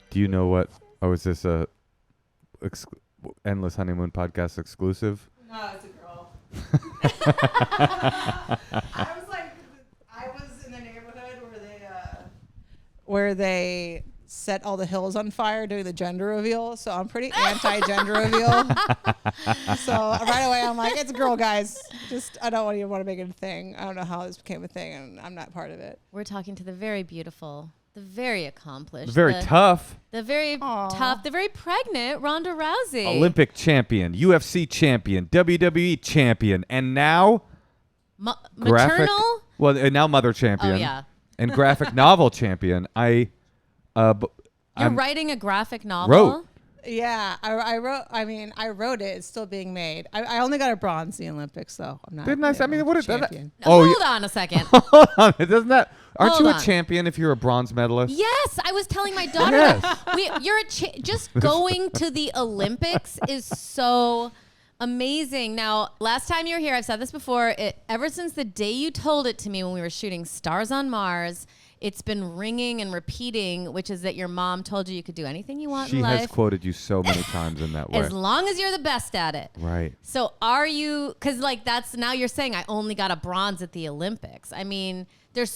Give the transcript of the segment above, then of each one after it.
Do you know what? Oh, is this a Endless Honeymoon podcast exclusive? No, it's a girl. I was in the neighborhood where they set all the hills on fire doing the gender reveal. So I'm pretty anti-gender reveal. So right away I'm like, it's a girl, guys. I don't even want to make it a thing. I don't know how this became a thing, and I'm not part of it. We're talking to the very beautiful, the very accomplished, The very tough, the very tough, the very pregnant Ronda Rousey. Olympic champion, UFC champion, WWE champion, and now maternal? Well, and now mother champion. Oh, yeah. And graphic novel champion. You're writing a graphic novel? Wrote. Yeah, I wrote. I mean, I wrote it. It's still being made. I only got a bronze in the Olympics, though. I'm not. Didn't I? I mean, what is that? Champion. Hold on a second. Hold on. Doesn't that? Aren't Hold you on. a champion if you're a bronze medalist? Yes, I was telling my daughter Yes. that you're just going to the Olympics is so amazing. Now, last time you were here, I've said this before, ever since the day you told it to me when we were shooting Stars on Mars, it's been ringing and repeating, which is that your mom told you could do anything you want in She life. has quoted you so many times in that way. As long as you're the best at it. Right. So are you, because like that's, now you're saying I only got a bronze at the Olympics. I mean, every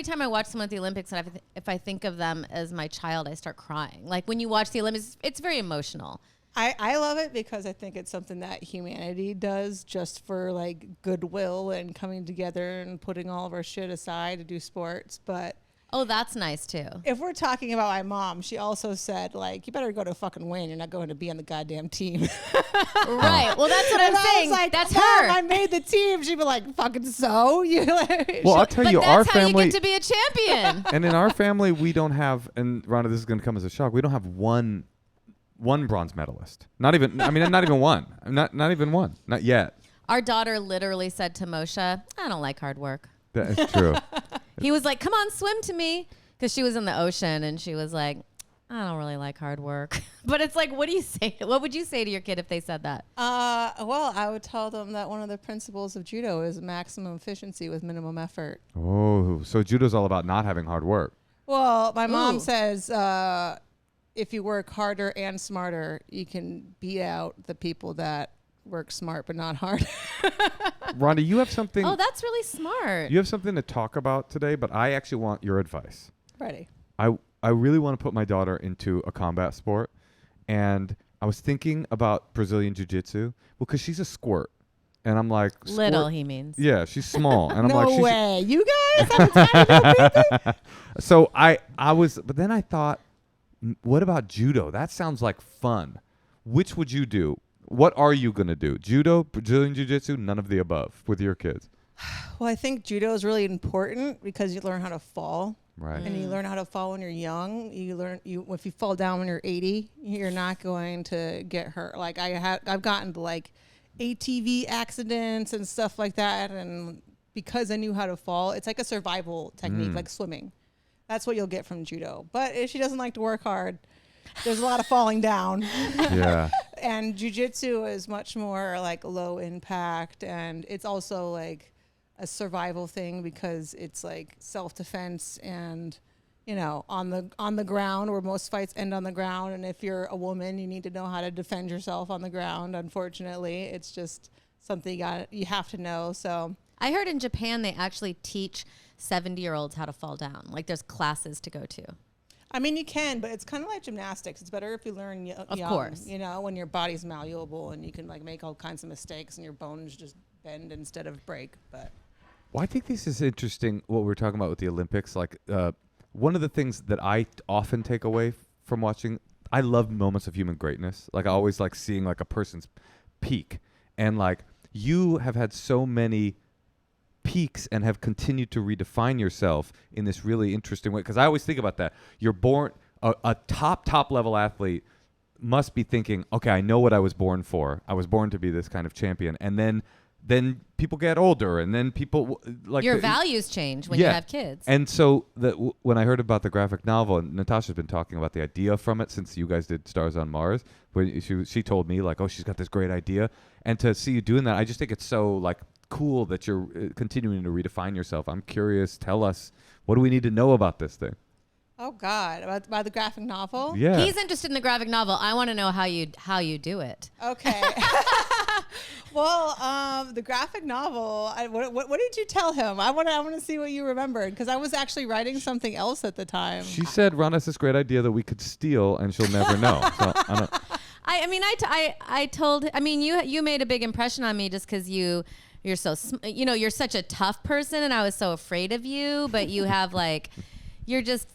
time I watch someone at the Olympics, and if I think of them as my child, I start crying. Like when you watch the Olympics, it's very emotional. I love it because I think it's something that humanity does just for like goodwill and coming together and putting all of our shit aside to do sports. But Oh, that's nice too. if we're talking about my mom, she also said like, you better go to fucking win. You're not going to be on the goddamn team. Right. Well, that's what And I'm I saying. was like, That's Mom, her. I made the team. She'd be like, fucking so? You like, Well, I'll tell But you, that's our how family, you get to be a champion. and in our family, we don't have, and Rhonda, this is going to come as a shock. We don't have one bronze medalist. Not even. I mean, not even one. Not even one. Not yet. Our daughter literally said to Moshe, I don't like hard work. That is true. He was like, come on, swim to me. Because she was in the ocean and she was like, I don't really like hard work. But it's like, what do you say? What would you say to your kid if they said that? well, I would tell them that one of the principles of judo is maximum efficiency with minimum effort. Oh, so judo's all about not having hard work. Well, my mom Ooh. says if you work harder and smarter, you can beat out the people that work smart but not hard. Rhonda, you have something. Oh, that's really smart. You have something to talk about today, but I actually want your advice. Ready. I really want to put my daughter into a combat sport, and I was thinking about Brazilian Jiu-Jitsu. Well, because she's a squirt, and I'm like, Little, squirt? he means. Yeah, she's small, and I'm No like, she's way. You guys have a tiny little baby? So I was, but then I thought, what about judo? That sounds like fun. Which would you do? What are you going to do? Judo, Brazilian Jiu-Jitsu, none of the above with your kids. Well, I think judo is really important because you learn how to fall. Right. And you learn how to fall when you're young. If you fall down when you're 80, you're not going to get hurt. Like I've gotten to like ATV accidents and stuff like that, and because I knew how to fall, it's like a survival technique, like swimming. That's what you'll get from judo. But if she doesn't like to work hard, there's a lot of falling down. Yeah. And jiu-jitsu is much more like low impact, and it's also like a survival thing because it's like self-defense and, you know, on the ground, where most fights end on the ground. And if you're a woman, you need to know how to defend yourself on the ground. Unfortunately, it's just something you have to know. So I heard in Japan they actually teach 70-year-olds how to fall down. Like there's classes to go to. I mean, you can, but it's kind of like gymnastics. It's better if you learn young, Of course. you know, when your body's malleable and you can like make all kinds of mistakes and your bones just bend instead of break. But Well, I think this is interesting, what we're talking about with the Olympics. Like, one of the things that I often take away from watching, I love moments of human greatness. Like, I always like seeing like a person's peak. And like, you have had so many peaks and have continued to redefine yourself in this really interesting way. Because I always think about that. You're born, a top level athlete must be thinking, okay, I know what I was born for. I was born to be this kind of champion. And then people get older, and then people like Your values change when you have kids. And so when I heard about the graphic novel, and Natasha's been talking about the idea from it since you guys did Stars on Mars, when she told me like, oh, she's got this great idea, and to see you doing that, I just think it's so like cool that you're continuing to redefine yourself. I'm curious. Tell us, what do we need to know about this thing? Oh God, about the graphic novel? Yeah. He's interested in the graphic novel. I want to know how you do it. Okay. Well, the graphic novel. What did you tell him? I want to see what you remembered, because I was actually writing something else at the time. She said Ron has this great idea that we could steal, and she'll never know. So I don't. I told. I mean, you made a big impression on me just because you're so you're such a tough person, and I was so afraid of you. But you have like. You're just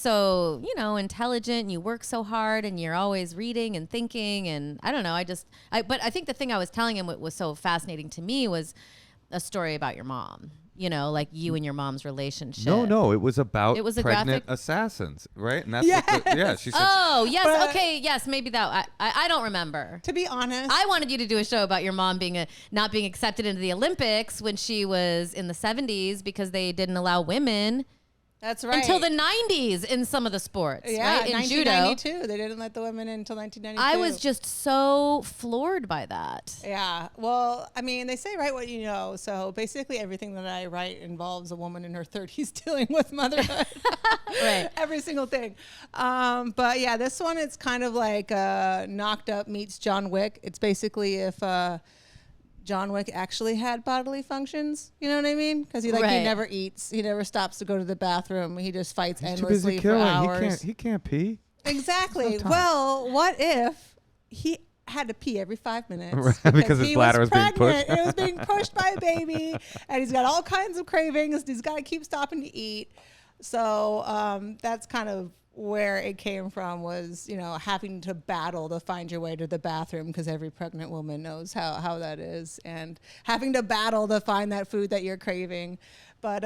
so, intelligent, and you work so hard, and you're always reading and thinking. And I don't know. But I think the thing I was telling him what was so fascinating to me was a story about your mom, like you and your mom's relationship. No, it was about It was a pregnant graphic- assassins, right? And that's she said. Oh, yes. But- Okay. Yes. Maybe that. I don't remember. To be honest, I wanted you to do a show about your mom not being accepted into the Olympics when she was in the 70s because they didn't allow women. that's right. Until the 90s in some of the sports, yeah, right? In 1992, judo. they didn't let the women in until 1992. I was just so floored by that. Yeah. Well, I mean, they say write what you know. So basically everything that I write involves a woman in her 30s dealing with motherhood. Right. Every single thing. But yeah, this one, it's kind of like Knocked Up meets John Wick. It's basically if John Wick actually had bodily functions. You know what I mean? Because he never eats. He never stops to go to the bathroom. He just fights He's too endlessly busy for killing. hours. He can't pee. Exactly. Sometimes. Well, what if he had to pee every 5 minutes Right, because his he bladder was being pregnant, pushed. It was being pushed by a baby, and he's got all kinds of cravings. He's got to keep stopping to eat. So that's kind of where it came from, was having to battle to find your way to the bathroom, because every pregnant woman knows how that is, and having to battle to find that food that you're craving. But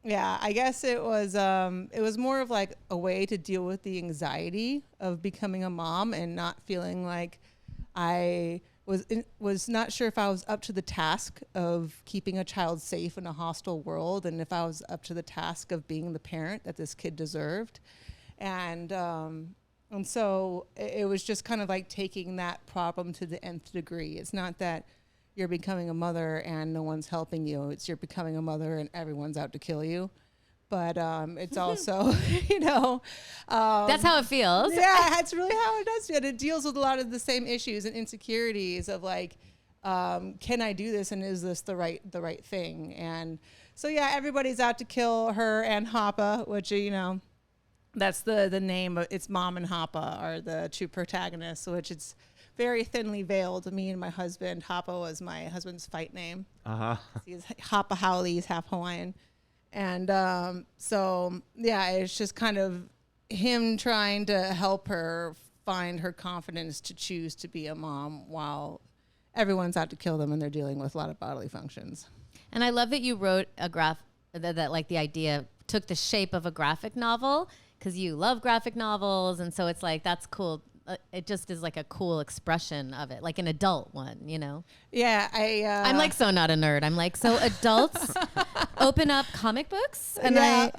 yeah, I guess it was more of like a way to deal with the anxiety of becoming a mom and not feeling like I was not sure if I was up to the task of keeping a child safe in a hostile world, and if I was up to the task of being the parent that this kid deserved. And so it was just kind of like taking that problem to the nth degree. It's not that you're becoming a mother and no one's helping you. It's you're becoming a mother and everyone's out to kill you. But it's also, That's how it feels. yeah, that's really how it does. And it deals with a lot of the same issues and insecurities of like, can I do this, and is this the right thing? And so yeah, everybody's out to kill her and Hoppa, which that's the name of it's. Mom and Hoppa are the two protagonists, which it's very thinly veiled. Me and my husband, Hoppa was my husband's fight name. He's Hoppa Haole, he's half Hawaiian. And so yeah, it's just kind of him trying to help her find her confidence to choose to be a mom while everyone's out to kill them and they're dealing with a lot of bodily functions. And I love that you wrote a that like the idea took the shape of a graphic novel, because you love graphic novels, and so it's like that's cool. It just is like a cool expression of it, like an adult one, Yeah, I'm like so not a nerd. I'm like, so adults open up comic books, and yeah.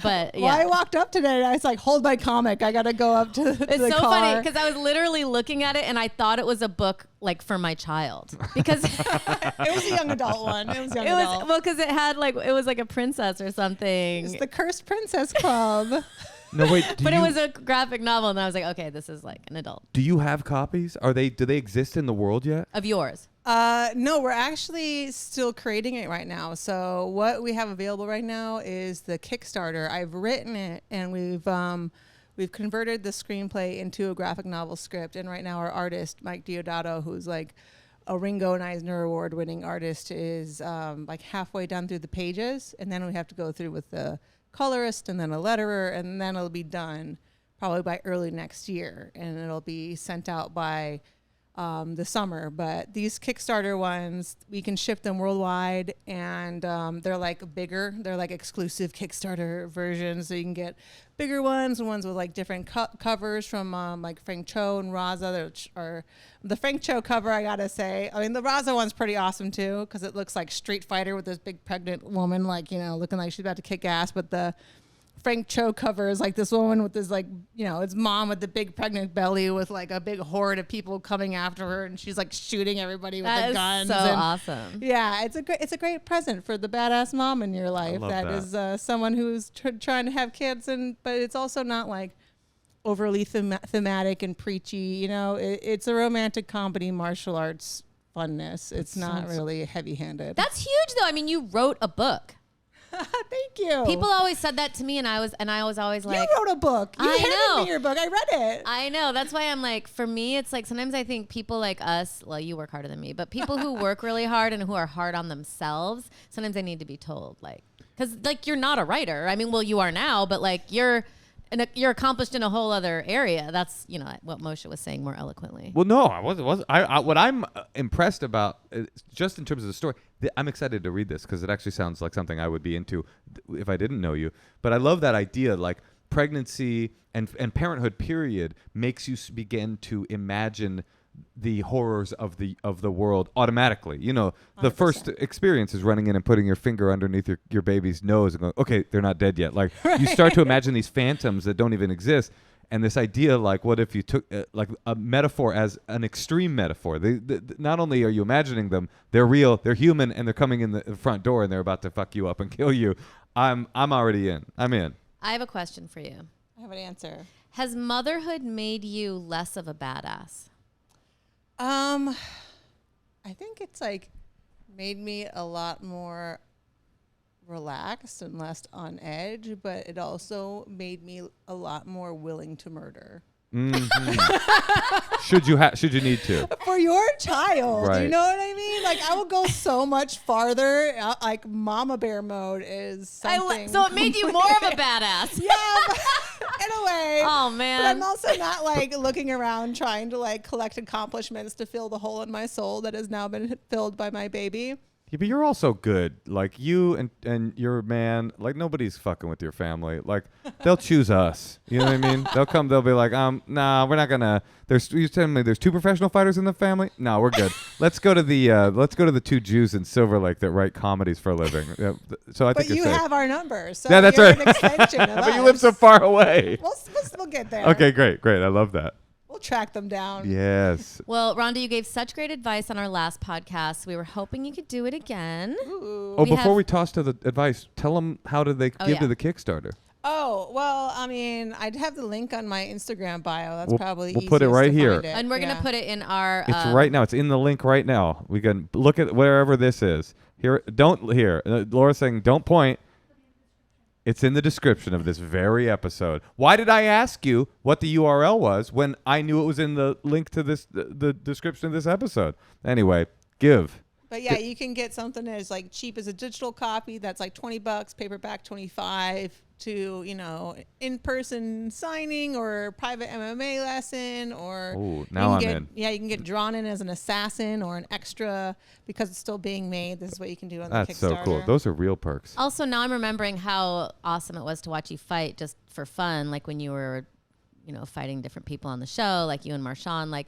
But yeah. Well, I walked up today and I was like, hold my comic. I got to go up to the It's so car. funny because I was literally looking at it and I thought it was a book like for my child, because It was a young adult one. It was young adult. well, because it was like a princess or something. It's the Cursed Princess Club. No, wait. But it was a graphic novel, and I was like, okay, this is like an adult. Do you have copies? Do they exist in the world yet? Of yours. No, we're actually still creating it right now. So what we have available right now is the Kickstarter. I've written it, and we've converted the screenplay into a graphic novel script. And right now our artist, Mike Diodato, who's like a Ringo and Eisner Award winning artist, is like halfway down through the pages. And then we have to go through with the colorist and then a letterer, and then it'll be done probably by early next year. And it'll be sent out by the summer. But these Kickstarter ones, we can ship them worldwide, and they're like bigger. They're like exclusive Kickstarter versions, so you can get bigger ones and ones with like different covers from like Frank Cho and Raza. Or the Frank Cho cover, I gotta say, I mean the Raza one's pretty awesome too, because it looks like Street Fighter with this big pregnant woman, like looking like she's about to kick ass. But the Frank Cho covers like this woman with this like, you know, it's mom with the big pregnant belly with like a big horde of people coming after her, and she's like shooting everybody with the guns. So and awesome. Yeah, it's a great present for the badass mom in your life. That is someone who's trying to have kids, but it's also not like overly thematic and preachy. You know, it's a romantic comedy, martial arts funness. It's not really heavy-handed. That's huge, though. I mean, you wrote a book. Thank you. People always said that to me, and I was always like, you wrote a book. You handed me your book. I read it. I know. That's why I'm like, for me, it's like sometimes I think people like us. Well, you work harder than me, but people who work really hard and who are hard on themselves, sometimes they need to be told, like, because like you're not a writer. I mean, well, you are now, but like you're accomplished in a whole other area. That's, you know, what Moshe was saying more eloquently. Well, no, I wasn't. What I'm impressed about, just in terms of the story, I'm excited to read this because it actually sounds like something I would be into if I didn't know you. But I love that idea, like pregnancy and parenthood period makes you begin to imagine the horrors of the world automatically. You know, the 100%. First experience is running in and putting your finger underneath your baby's nose and going, okay, they're not dead yet. Like you start to imagine these phantoms that don't even exist. And this idea, like, what if you took like a metaphor as an extreme metaphor? Not only are you imagining them, they're real, they're human, and they're coming in the front door and they're about to fuck you up and kill you. I'm already in. I'm in. I have a question for you. I have an answer. Has motherhood made you less of a badass? I think it's like made me a lot more relaxed and less on edge, but it also made me a lot more willing to murder. Mm-hmm. should you need to for your child, right. You know what I mean? Like I will go so much farther. Like mama bear mode is something. So it made you more of a badass. Yeah, in a way. Oh man. But I'm also not like looking around trying to like collect accomplishments to fill the hole in my soul that has now been filled by my baby. Yeah, but you're also good. Like you and your man, like nobody's fucking with your family. Like they'll choose us. You know what I mean? They'll be like, nah, we're not gonna. You telling me there's 2 professional fighters in the family? No, we're good. Let's go to the 2 Jews in Silver Lake that write comedies for a living. Yeah, so I think you you're safe. have our number. So yeah, that's you're right. An extension of but you live so far away. We'll get there. Okay, great. I love that. We'll track them down. Yes. Well, Rhonda, you gave such great advice on our last podcast. We were hoping you could do it again. Ooh. Oh, before we toss to the advice, tell them how did they give to the Kickstarter? Oh, well, I mean, I'd have the link on my Instagram bio. That's probably we'll put it right here. And we're going to put it in our... It's right now. It's in the link right now. We can look at wherever this is. Laura's saying don't point. It's in the description of this very episode. Why did I ask you what the URL was when I knew it was in the link to this, the description of this episode? Anyway, give. But yeah, you can get something that is like cheap as a digital copy. That's like $20, paperback $25, to, you know, in-person signing or private MMA lesson, or now I'm in. Yeah, you can get drawn in as an assassin or an extra because it's still being made. This is what you can do on the Kickstarter. That's so cool. Those are real perks. Also, now I'm remembering how awesome it was to watch you fight just for fun, like when you were, you know, fighting different people on the show, like you and Marshawn. Like,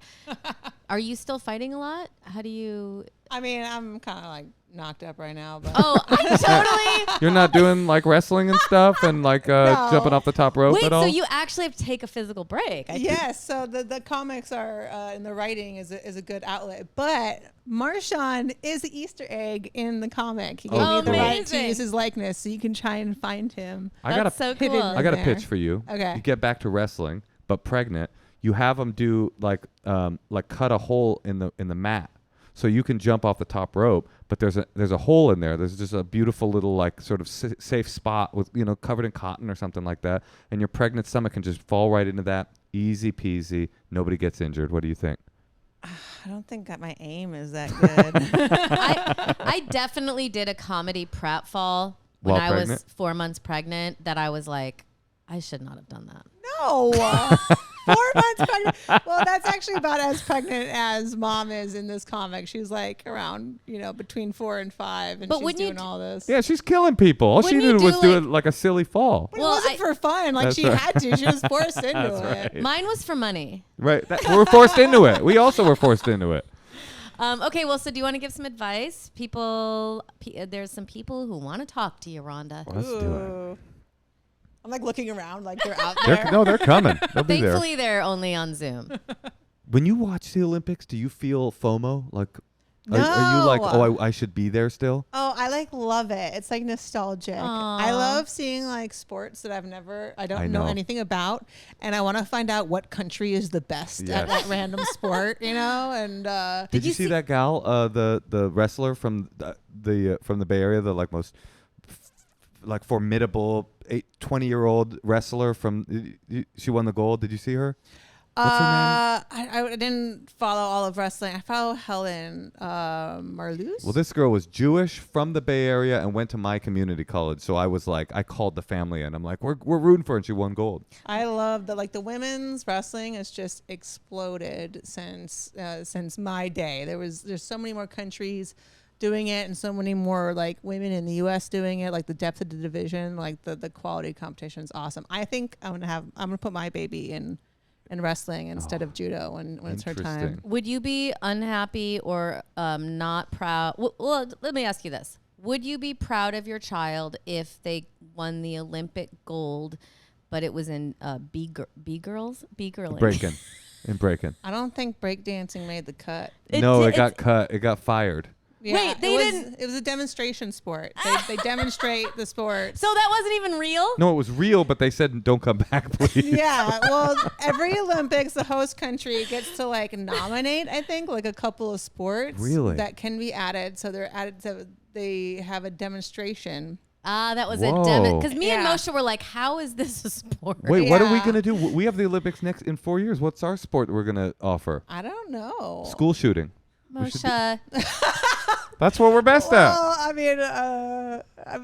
are you still fighting a lot? How do you... I mean, I'm kind of like knocked up right now, but I totally. You're not doing like wrestling and stuff and like jumping off the top rope Wait, at all? so you actually have to take a physical break? Yes. So the comics are and the writing is a good outlet, but Marshawn is the Easter egg in the comic. He gave me the right to use his likeness, so you can try and find him. That's so cool. I got a pitch for you. Okay. You get back to wrestling, but pregnant. You have them do like cut a hole in the mat. So you can jump off the top rope, but there's a hole in there. There's just a beautiful little like sort of safe spot with, you know, covered in cotton or something like that, and your pregnant stomach can just fall right into that. Easy peasy. Nobody gets injured. What do you think? I don't think that my aim is that good. I definitely did a comedy prep fall when I was 4 months pregnant that I was like, I should not have done that. No. 4 months pregnant. Well, that's actually about as pregnant as Mom is in this comic. She's like around, you know, between 4 and 5, and she's doing all this. Yeah, she's killing people. All she did was do it like a silly fall. But it wasn't for fun. Like she had to. She was forced into it. Right. Mine was for money. Right. We were forced into it. We also were forced into it. Okay, well, so do you want to give some advice? There's some people who want to talk to you, Rhonda. Well, let's do it. I'm like looking around like they're out there. They're coming. They'll be there. Thankfully, they're only on Zoom. When you watch the Olympics, do you feel FOMO? Like, No. are you like, oh, I should be there still? Oh, I like love it. It's like nostalgic. Aw. I love seeing like sports that I don't know anything about, and I want to find out what country is the best at that random sport, you know. And did you see that gal, the wrestler from the Bay Area, the like most like formidable 20-year-old wrestler from? She won the gold. Did you see her? What's her name? I didn't follow all of wrestling. I follow Helen Marloes. Well, this girl was Jewish from the Bay Area and went to my community college. So I was like, I called the family and I'm like, we're rooting for her, and she won gold. I love that. Like the women's wrestling has just exploded since my day. There's so many more countries doing it and so many more like women in the US doing it. Like the depth of the division, like the quality competition is awesome. I think I'm gonna put my baby in wrestling instead of judo when it's her time. Would you be unhappy or not proud? Well, let me ask you this. Would you be proud of your child if they won the Olympic gold, but it was in B-girling? Breaking. I don't think breakdancing made the cut. It got cut. It got fired. Yeah, Wait, they didn't. It was a demonstration sport. They demonstrate the sport. So that wasn't even real? No, it was real, but they said, don't come back, please. Yeah, well, every Olympics, the host country gets to like nominate, I think, like a couple of sports that can be added. So they're added to, they have a demonstration. That was Whoa. because me and Moshe were like, how is this a sport? Wait, what are we going to do? We have the Olympics in 4 years. What's our sport we're going to offer? I don't know. School shooting. Moshe. That's what we're best at. I mean,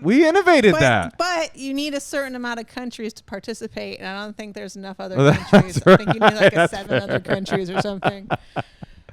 we innovated that. But you need a certain amount of countries to participate, and I don't think there's enough other That's countries. right. I think you need like 7 other countries or something.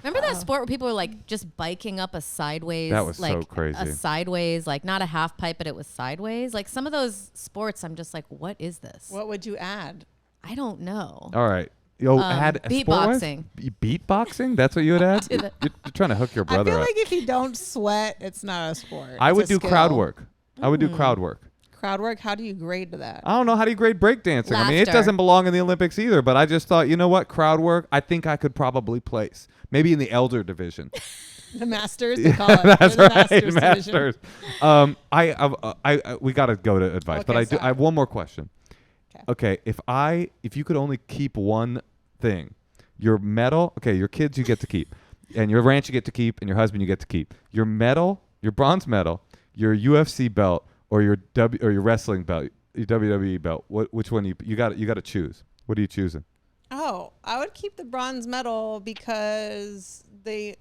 Remember that sport where people were like just biking up a sideways? That was like, so crazy. A sideways, like not a half pipe, but it was sideways. Like some of those sports, I'm just like, what is this? What would you add? I don't know. All right. Yo, add beatboxing. Beatboxing? That's what you would add? You're trying to hook your brother up. I feel like if you don't sweat, it's not a sport. I would do skill. crowd work. I would do crowd work. Crowd work? How do you grade to that? I don't know. How do you grade breakdancing? I mean, it Laughter. doesn't belong in the Olympics either, but I just thought, you know what? Crowd work, I think I could probably place. Maybe in the elder division. The Masters, they call it. That's the right, Masters. We got to go to advice, Okay, but I have one more question. Okay, if you could only keep one thing, your medal, okay, your kids you get to keep, and your ranch you get to keep, and your husband you get to keep. Your medal, your bronze medal, your UFC belt, or your wrestling belt, your WWE belt. Which one you got to choose? What are you choosing? Oh, I would keep the bronze medal because they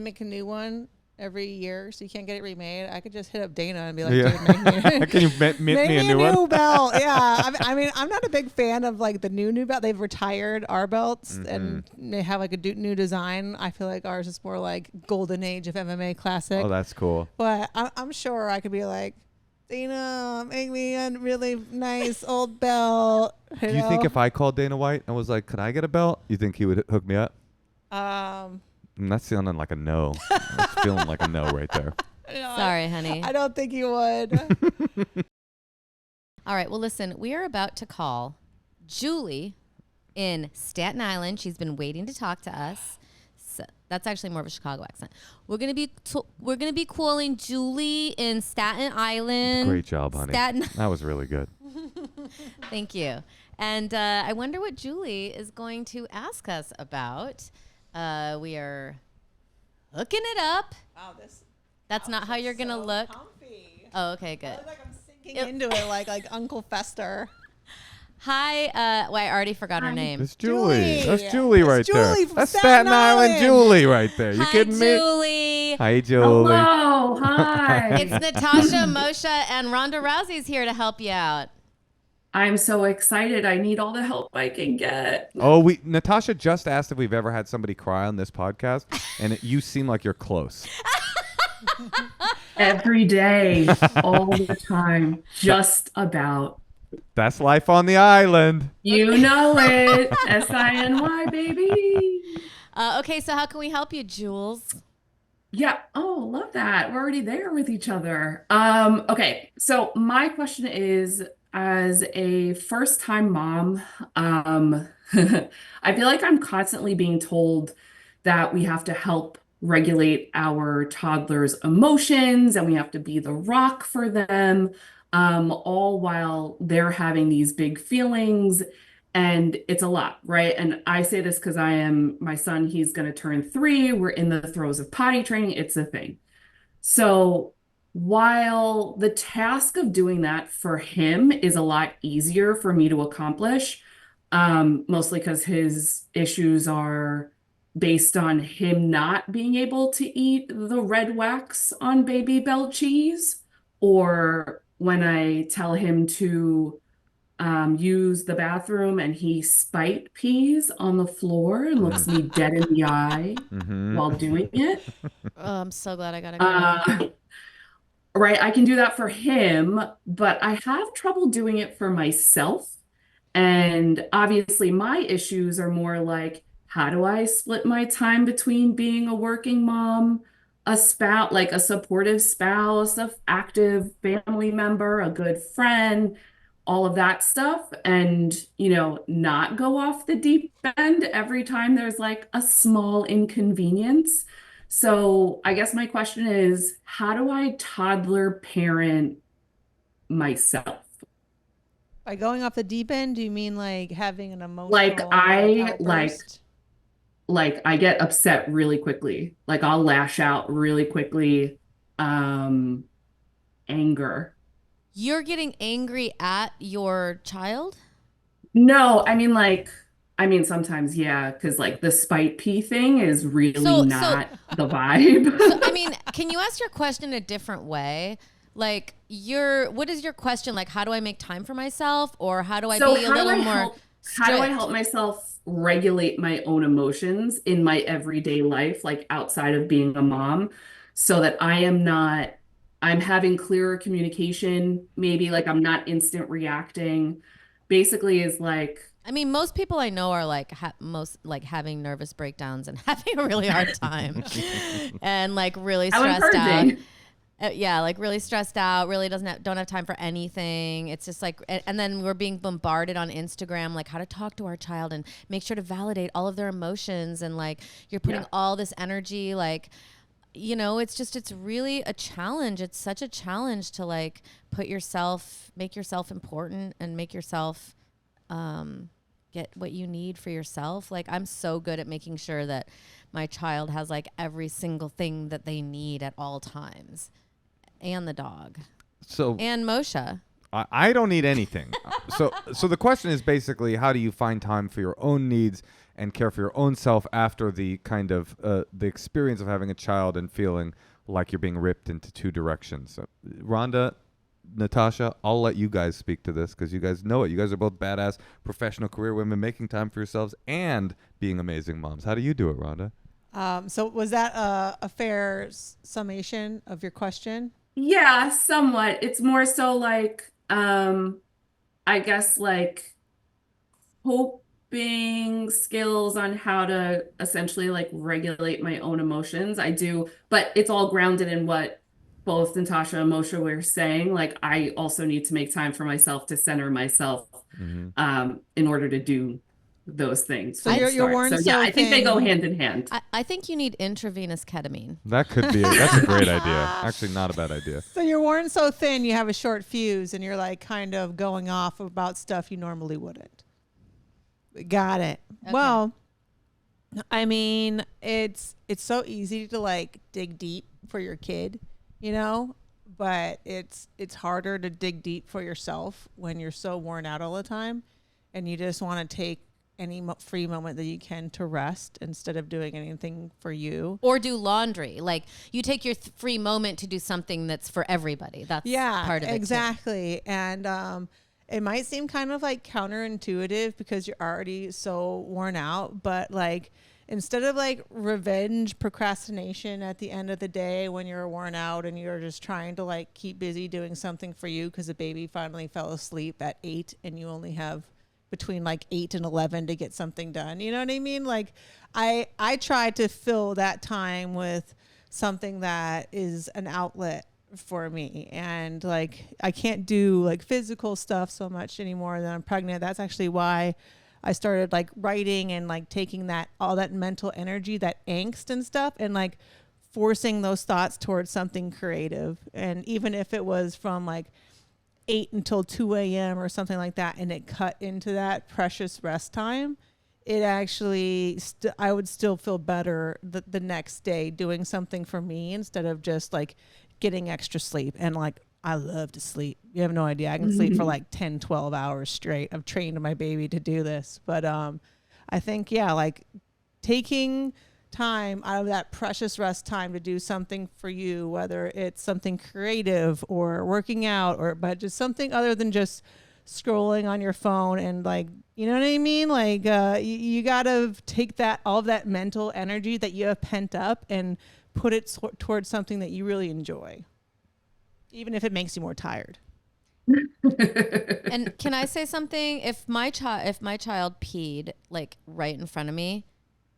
make a new one every year, so you can't get it remade. I could just hit up Dana and be like, dude, make me, can you mint me a new one? belt. Yeah. I mean, I'm not a big fan of like the new belt. They've retired our belts and they have like a new design. I feel like ours is more like golden age of MMA classic. Oh, that's cool. But I'm sure I could be like, Dana, make me a really nice old belt. Do you think if I called Dana White and was like, could I get a belt? You think he would hook me up? That's sounding like a no. That's feeling like a no right there. Sorry, honey. I don't think you would. All right. Well, listen, we are about to call Julie in Staten Island. She's been waiting to talk to us. So that's actually more of a Chicago accent. We're gonna be calling Julie in Staten Island. Great job, honey. That was really good. Thank you. And I wonder what Julie is going to ask us about. We are hooking it up. Wow, that's not how you're gonna look. Comfy. Oh, okay, good. I was like I'm sinking into it like Uncle Fester. Hi. Well, I already forgot her name. It's Julie. Julie. That's Julie right Julie there. from That's Staten Island. Julie right there. You Hi, kidding me? Julie. Hi, Julie. Hello, hi. It's Natasha, Moshe, and Ronda Rousey's here to help you out. I'm so excited. I need all the help I can get. Oh, Natasha just asked if we've ever had somebody cry on this podcast, and you seem like you're close. Every day, all the time, just about. That's life on the island. You know it. SINY, baby. Okay, so how can we help you, Jules? Yeah. Oh, love that. We're already there with each other. Okay. So my question is, as a first-time mom, I feel like I'm constantly being told that we have to help regulate our toddler's emotions and we have to be the rock for them, all while they're having these big feelings. And it's a lot, right? And I say this because my son, he's going to turn 3. We're in the throes of potty training. It's a thing. So while the task of doing that for him is a lot easier for me to accomplish, mostly because his issues are based on him not being able to eat the red wax on baby bell cheese, or when I tell him to use the bathroom and he spite pees on the floor and looks me dead in the eye Mm-hmm. while doing it. Oh, I'm so glad I got a girl. Right, I can do that for him, but I have trouble doing it for myself. And obviously, my issues are more like, how do I split my time between being a working mom, a spouse, like a supportive spouse, a active family member, a good friend, all of that stuff, and, not go off the deep end every time there's like a small inconvenience. So I guess my question is, how do I toddler parent myself? By going off the deep end, do you mean like having an Like emotional I outburst? like I get upset really quickly. Like I'll lash out really quickly. Um, Anger. You're getting angry at your child? No, I mean sometimes yeah, because like the spite pea thing is really So not the vibe. I mean, can you ask your question a different way? Like what is your question? Like, how do I make time for myself? Or how do I So be a little more how do I strict? help myself regulate my own emotions in my everyday life, like outside of being a mom, so that I'm having clearer communication, maybe like I'm not instant reacting. Basically is like, I mean, most people I know are like most like having nervous breakdowns and having a really hard time and like really how stressed out. encouraging. Yeah, like really stressed out, really don't have time for anything. It's just like, and then we're being bombarded on Instagram, like how to talk to our child and make sure to validate all of their emotions. And like, you're putting Yeah. all this energy, like, it's really a challenge. It's such a challenge to like make yourself important and make yourself, get what you need for yourself. Like I'm so good at making sure that my child has like every single thing that they need at all times. And the dog. So And Moshe. I don't need anything. So the question is basically, how do you find time for your own needs and care for your own self after the kind of the experience of having a child and feeling like you're being ripped into two directions? So, Rhonda, Natasha, I'll let you guys speak to this because you guys know it. You guys are both badass professional career women making time for yourselves and being amazing moms. How do you do it, Rhonda? So was that a fair summation of your question? Yeah, somewhat. It's more so like, I guess like coping skills on how to essentially like regulate my own emotions. I do, but it's all grounded in what both Natasha and Moshe were saying. Like I also need to make time for myself to center myself, Mm-hmm. in order to do those things So from the you're start. worn So yeah, so I think they go thin. hand in hand. I think you need intravenous ketamine. That could be. That's a great idea. Actually, not a bad idea. So you're worn so thin, you have a short fuse, and you're like kind of going off about stuff you normally wouldn't. Got it. Okay. Well, I mean, it's so easy to like dig deep for your kid, but it's harder to dig deep for yourself when you're so worn out all the time, and you just want to take any free moment that you can to rest instead of doing anything for you. Or do laundry. Like you take your free moment to do something that's for everybody. That's part of it. Exactly. And it might seem kind of like counterintuitive because you're already so worn out, but like instead of like revenge procrastination at the end of the day when you're worn out and you're just trying to like keep busy doing something for you because the baby finally fell asleep at 8 and you only have between like 8 and 11 to get something done. You know what I mean? Like I try to fill that time with something that is an outlet for me. And like, I can't do like physical stuff so much anymore that I'm pregnant. That's actually why I started like writing and like taking that, all that mental energy, that angst and stuff, and like forcing those thoughts towards something creative. And even if it was from like 8 until 2 a.m. or something like that, and it cut into that precious rest time, it actually, I would still feel better the next day doing something for me instead of just like getting extra sleep. And like, I love to sleep. You have no idea. I can sleep for like 10, 12 hours straight. I've trained my baby to do this. But I think, yeah, like taking time out of that precious rest time to do something for you, whether it's something creative or working out, or but just something other than just scrolling on your phone. And like, you know what I mean? Like you gotta take that, all of that mental energy that you have pent up and put it towards something that you really enjoy, even if it makes you more tired. And can I say something? If my child peed like right in front of me,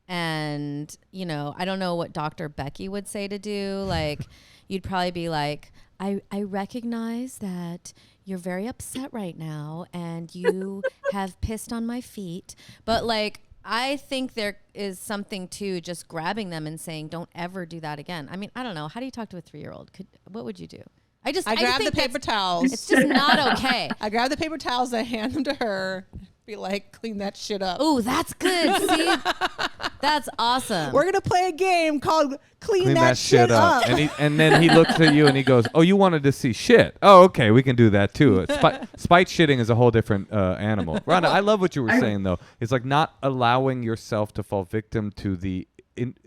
and, you know, I don't know what Dr. Becky would say to do. Like, you'd probably be like, I recognize that you're very upset right now and you have pissed on my feet. But, like, I think there is something to just grabbing them and saying, don't ever do that again. I mean, I don't know. How do you talk to a 3-year-old? What would you do? I grab the paper towels. It's just not okay. I grab the paper towels, I hand them to her, be like, clean that shit up. Oh, that's good. See? That's awesome. We're going to play a game called Clean That Shit Up. And then he looks at you and he goes, oh, you wanted to see shit. Oh, okay, we can do that too. Spite shitting is a whole different animal. Rhonda, I love what you were saying, though. It's like not allowing yourself to fall victim to the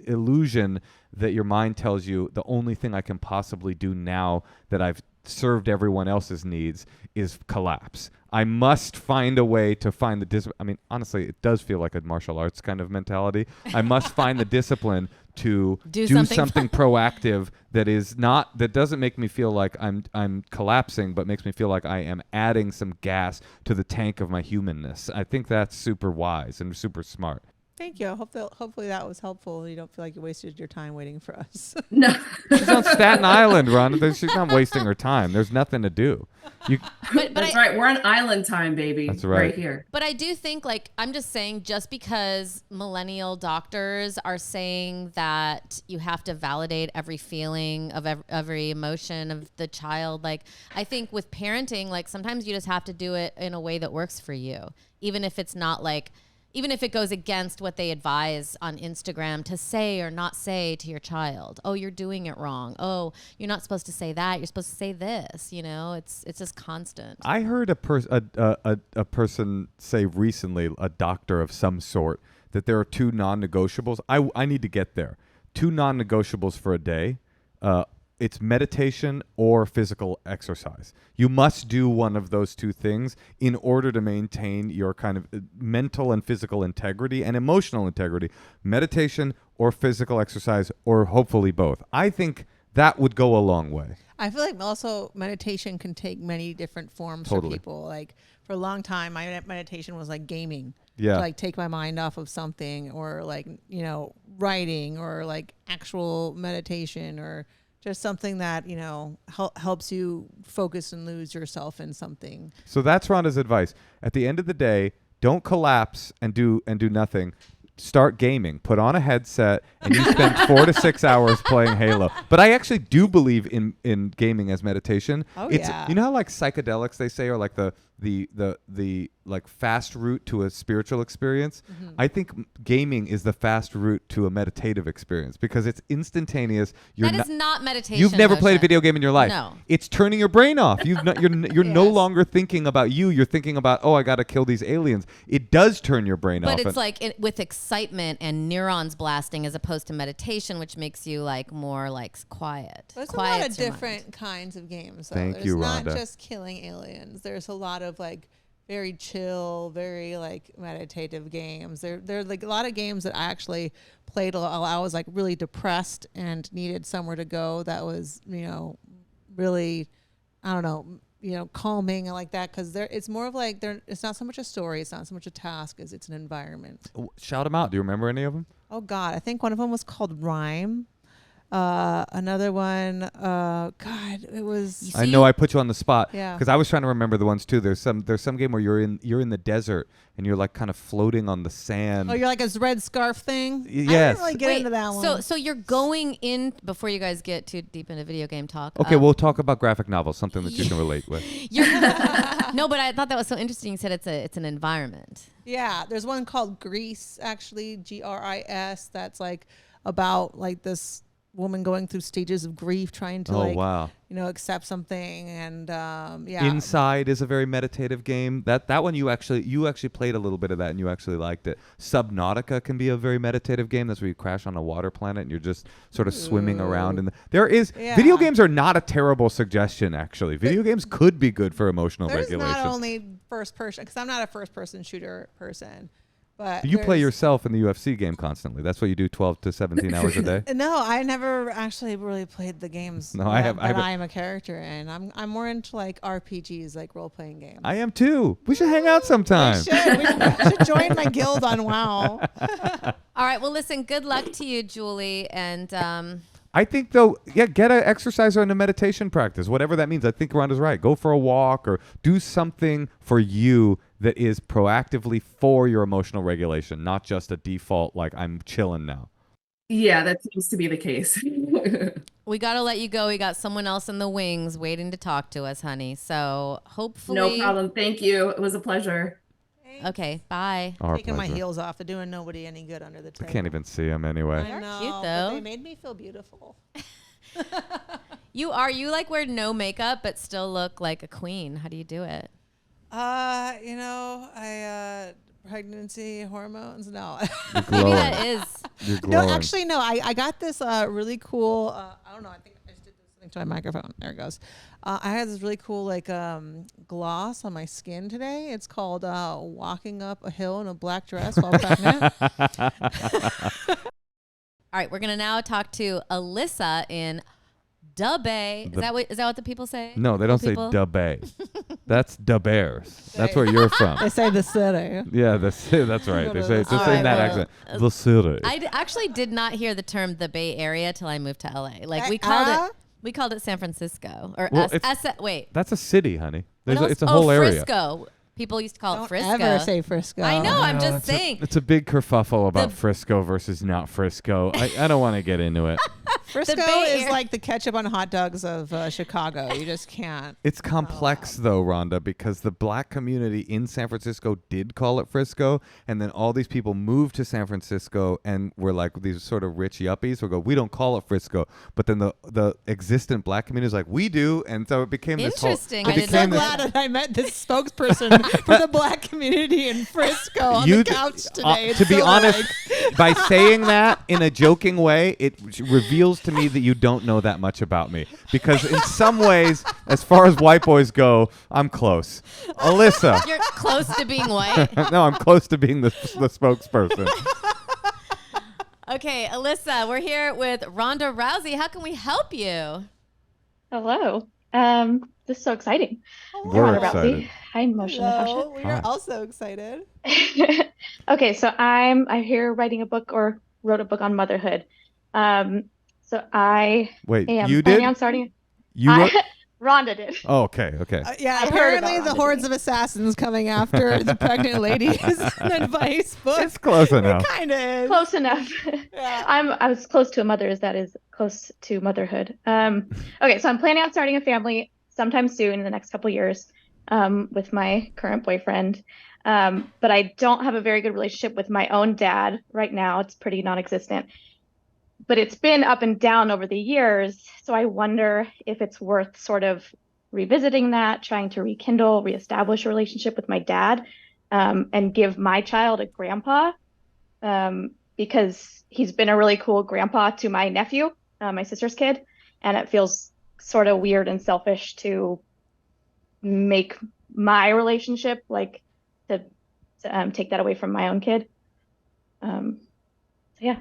illusion that your mind tells you the only thing I can possibly do now that I've served everyone else's needs is collapse. I must find a way to find the I mean, honestly, it does feel like a martial arts kind of mentality. I must find the discipline to do something proactive that doesn't make me feel like I'm collapsing, but makes me feel like I am adding some gas to the tank of my humanness. I think that's super wise and super smart. Thank you. Hopefully that was helpful. You don't feel like you wasted your time waiting for us. No. She's on Staten Island, Rhonda. She's not wasting her time. There's nothing to do. That's right. We're on island time, baby. That's right. Right here. But I do think, like, I'm just saying, just because millennial doctors are saying that you have to validate every feeling of every emotion of the child, like, I think with parenting, like, sometimes you just have to do it in a way that works for you, even if it's not like, even if it goes against what they advise on Instagram to say or not say to your child. Oh, you're doing it wrong. Oh, you're not supposed to say that. You're supposed to say this. You know, it's just constant. I heard a person say recently, a doctor of some sort, that there are 2 non-negotiables. I need to get there. 2 non-negotiables for a day. It's meditation or physical exercise. You must do one of those 2 things in order to maintain your kind of mental and physical integrity and emotional integrity. Meditation or physical exercise, or hopefully both. I think that would go a long way. I feel like also meditation can take many different forms for people. Like for a long time, my meditation was like gaming. Yeah. To like take my mind off of something, or like, you know, writing, or like actual meditation, or just something that, you know, helps you focus and lose yourself in something. So that's Rhonda's advice. At the end of the day, don't collapse and do nothing. Start gaming. Put on a headset and you spend 4 to 6 hours playing Halo. But I actually do believe in gaming as meditation. Oh, it's, yeah. You know how like psychedelics, they say, are like the like fast route to a spiritual experience? Mm-hmm. I think gaming is the fast route to a meditative experience because it's instantaneous. That is not meditation. You've never played a video game in your life. No. It's turning your brain off. You're Yes. no longer thinking about you. You're thinking about, oh, I got to kill these aliens. It does turn your brain off. But it's like with excitement and neurons blasting as opposed to meditation, which makes you like more like quiet. There's a Quiets lot of your different mind. kinds of games. Though. Thank There's you, not Rhonda. just killing aliens. There's a lot of like very chill, very like meditative games. There are like a lot of games that I actually played while I was like really depressed and needed somewhere to go that was, you know, really, I don't know, you know, calming and like that, because it's more of like it's not so much a story, it's not so much a task as it's an environment. Shout them out. Do you remember any of them? Oh God, I think one of them was called Rhyme. Another one, God, it was. I know I put you on the spot Yeah. because I was trying to remember the ones too. There's some game where you're in the desert and you're like kind of floating on the sand. Oh, you're like a red scarf thing. Yes. I didn't really get into that one. So you're going in before you guys get too deep into video game talk. Okay, we'll talk about graphic novels, something that you can relate with. No, but I thought that was so interesting. You said it's an environment. Yeah, there's one called Grease, actually, GRIS. That's like about like this woman going through stages of grief, trying to Wow. accept something, and yeah. Inside is a very meditative game. That one you actually played a little bit of that and you actually liked it. Subnautica can be a very meditative game. That's where you crash on a water planet and you're just sort of swimming around. And video games are not a terrible suggestion. Actually, video games could be good for emotional There's regulation. not only first person, because I'm not a first person shooter person. But you play yourself in the UFC game constantly. That's what you do 12 to 17 hours a day. No, I never actually really played the games. No, I have. I am a character in. I'm more into like RPGs, like role playing games. I am too. We should hang out sometime. We should join my guild on WoW. All right. Well, listen. Good luck to you, Julie. And I think though, get an exercise or a meditation practice, whatever that means. I think Rhonda's right. Go for a walk or do something for you that is proactively for your emotional regulation, not just a default like I'm chilling now. Yeah, that seems to be the case. we got to let you go. We got someone else in the wings waiting to talk to us, honey. So hopefully. No problem. Thank you. It was a pleasure. Okay, bye. Our Taking my pleasure. heels off. They're doing nobody any good under the I table. can't even see them anyway. I know, cute, but though. they made me feel beautiful. You like wear no makeup but still look like a queen. How do you do it? Pregnancy hormones. No. You're Maybe glowing. that is. You're glowing. No, actually, no. I got this really cool. I don't know. I think I just did this thing to my microphone. There it goes. I had this really cool gloss on my skin today. It's called "Walking Up a Hill in a Black Dress While Pregnant." All right, we're gonna now talk to Alyssa in Da Bay. Is that what the people say? No, they don't say People? Da Bay. That's Da Bears. That's where you're from. They say the city. Yeah, that's right. They say just All in right, that well, accent. The city. I actually did not hear the term the Bay Area till I moved to LA. Like we called it San Francisco or Well, wait. That's a city, honey. What It's a else? whole area. Frisco. People used to call it Don't Frisco. ever say Frisco. I know. I'm No, just saying. It's a big kerfuffle about The- Frisco versus not Frisco. I don't want to get into it. Frisco Bay is Area. like the ketchup on hot dogs of Chicago. You just can't. It's complex though, Rhonda, because the black community in San Francisco did call it Frisco, and then all these people moved to San Francisco and were like these sort of rich yuppies who go, we don't call it Frisco. But then the existent black community is like, we do, and so it became this whole. Interesting. It I didn't became know this- Glad that I met this spokesperson for the black community in Frisco on the couch today. It's to be so honest, like- by saying that in a joking way, it reveals to me that you don't know that much about me. Because in some ways, as far as white boys go, I'm close. Alyssa. You're close to being white. No, I'm close to being the spokesperson. Okay, Alyssa, we're here with Ronda Rousey. How can we help you? Hello. This is so exciting. We're Ronda excited. Rousey. Hi, Moshe and Hello, we Hi. are also excited. Natasha. Okay, so I'm here writing a book or wrote a book on motherhood. So I Wait, am you planning did? on starting. You wrote? Rhonda did. Oh, okay. Yeah, I heard apparently about the Ronda hordes Rousey. of assassins coming after the pregnant ladies an advice book. It's close enough. It kind of is. Close enough. Yeah. I was close to a mother as that is close to motherhood. Okay, so I'm planning on starting a family sometime soon in the next couple years with my current boyfriend. But I don't have a very good relationship with my own dad right now. It's pretty non-existent. But it's been up and down over the years. So I wonder if it's worth sort of revisiting that, trying to rekindle, reestablish a relationship with my dad, and give my child a grandpa, because he's been a really cool grandpa to my nephew, my sister's kid. And it feels sort of weird and selfish to make my relationship like to take that away from my own kid. So yeah.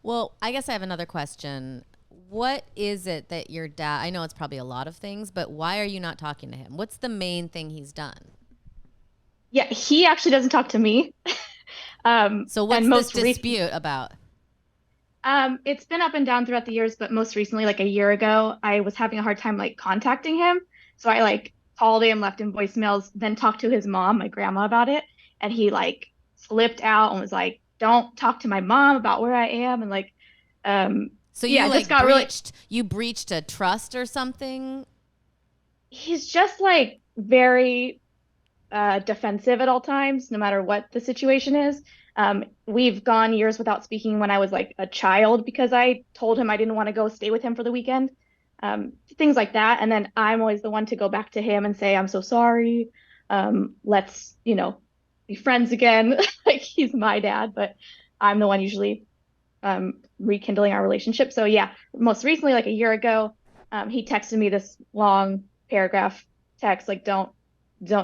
Well, I guess I have another question. What is it that your dad, I know it's probably a lot of things, but why are you not talking to him? What's the main thing he's done? Yeah, he actually doesn't talk to me. So what's and this dispute about? It's been up and down throughout the years, but most recently, like a year ago, I was having a hard time like contacting him. So I like called him, left him voicemails, then talked to his mom, my grandma, about it. And he like flipped out and was like, "Don't talk to my mom about where I am." And like, So yeah, you just like got really, you breached a trust or something? he's just like very defensive at all times, no matter what the situation is. We've gone years without speaking when I was like a child because I told him I didn't want to go stay with him for the weekend. Things like that. And then I'm always the one to go back to him and say, "I'm so sorry. Let's, be friends again." Like he's my dad, but I'm the one usually rekindling our relationship. So yeah, most recently, like a year ago, he texted me this long paragraph text, like, don't